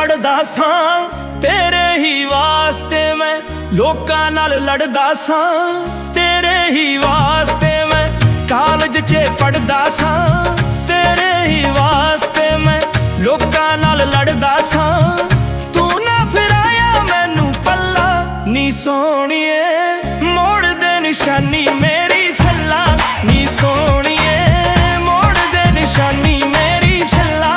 ਪੜਦਾ ਸਾਂ, ਤੇਰੇ ਹੀ ਵਾਸਤੇ ਮੈਂ ਲੋਕਾਂ ਨਾਲ ਲੜਦਾ ਸਾਂ, ਤੇਰੇ ਹੀ ਵਾਸਤੇ ਮੈਂ ਕਾਲਜ 'ਚ ਪੜਦਾ ਸਾਂ, ਤੇਰੇ ਹੀ ਵਾਸਤੇ ਮੈਂ ਲੋਕਾਂ ਨਾਲ ਲੜਦਾ ਸਾਂ। ਤੂੰ ਨਾ ਫਿਰਾਇਆ ਮੈਨੂੰ ਪੱਲਾ ਨੀ ਸੋਹਣੀਏ, ਮੋੜ ਦੇ ਨਿਸ਼ਾਨੀ ਮੇਰੀ ਛੱਲਾ ਨੀ ਸੋਹਣੀਏ, ਮੋੜ ਦੇ ਨਿਸ਼ਾਨੀ ਮੇਰੀ ਛੱਲਾ।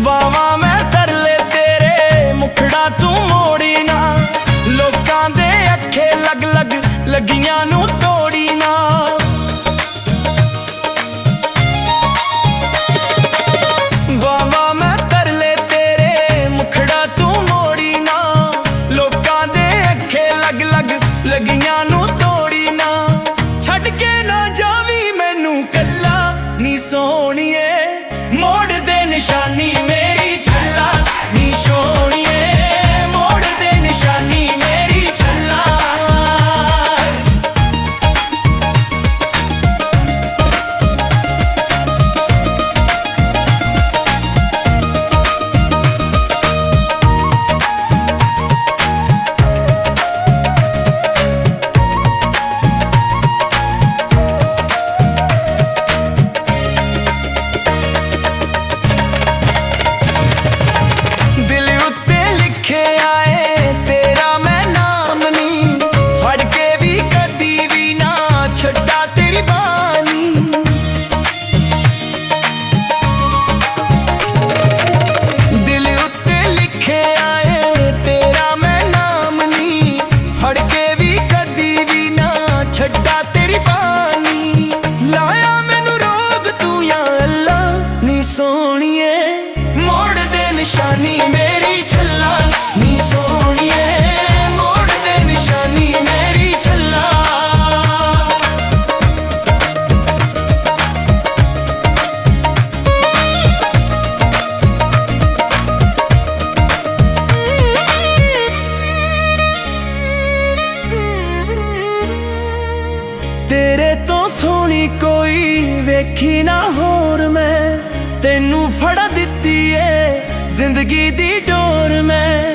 ਵਾਵਾ ਮੈਂ ਤਰਲੇ ਤੇਰੇ ਮੁਖੜਾ ਤੂੰ ਮੋੜੀ ਨਾ, ਲੋਕਾਂ ਦੇ ਅੱਖੇ ਲੱਗ ਲੱਗ ਲੱਗੀਆਂ ਨੂੰ ਤੋੜੀ ਨਾ। ਵਾਵਾ ਮੈਂ ਤਰਲੇ ਤੇਰੇ ਮੁਖੜਾ ਤੂੰ ਮੋੜੀ ਨਾ, ਲੋਕਾਂ ਦੇ ਅੱਖੇ ਲੱਗ ਲੱਗ ਲੱਗੀਆਂ ਨੂੰ ਤੋੜੀ ਨਾ। ਛੱਡ ਕੇ ਨਾ ਜਾਵੀਂ ਮੈਨੂੰ ਕੱਲਾ ਨੀ ਸੋਹਣੀਏ, ਮੋੜ ਦੇ ਨਿਸ਼ਾਨੀ ਮੇਰੀ ਛੱਲਾ ਨੀ ਸੋਹਣੀਏ, ਮੋੜ ਦੇ ਨਿਸ਼ਾਨੀ ਮੇਰੀ ਛੱਲਾ। ਦਿਲ ਉੱਤੇ ਲਿਖਿਆ ਏ ਤੇਰਾ ਮੈਂ ਨਾਮ ਨੀ, ਫੜ ਕੇ ਵੀ ਕਦੀ ਵੀ ਨਾ ਛੱਡਾ ਤੇਰੀ ਬਾਣੀ। ਦਿਲ ਉੱਤੇ ਲਿਖਿਆ ਏ ਤੇਰਾ ਮੈਂ ਨਾਮ ਨੀ, ਫੜ ਕੇ ਵੀ ਕਦੀ ਵੀ ਨਾ ਛੱਡਾ ਤੇਰੀ ਬਾਣੀ। ਲਾਇਆ ਮੈਨੂੰ ਰੋਗ ਤੂੰ ਯਾ ਅੱਲਾ ਨੀ ਸੋਹਣੀਏ, ਮੋੜ ਦੇ ਨਿਸ਼ਾਨੀ ਮੇਰੀ ਛੱਲਾ ਨੀ ਸੋਹਣੀਏ, ਮੋੜ ਦੇ ਨਿਸ਼ਾਨੀ ਮੇਰੀ ਛੱਲਾ। ਤੇਰੇ ਤੋਂ ਸੋਹਣੀ ਕੋਈ ਵੇਖੀ ਨਾ ਹੋਰ ਮੈਂ, ਤੈਨੂੰ ਫੜ ਦਿੱਤੀ ਏ ਜ਼ਿੰਦਗੀ ਦੀ ਡੋਰ ਮੈਂ।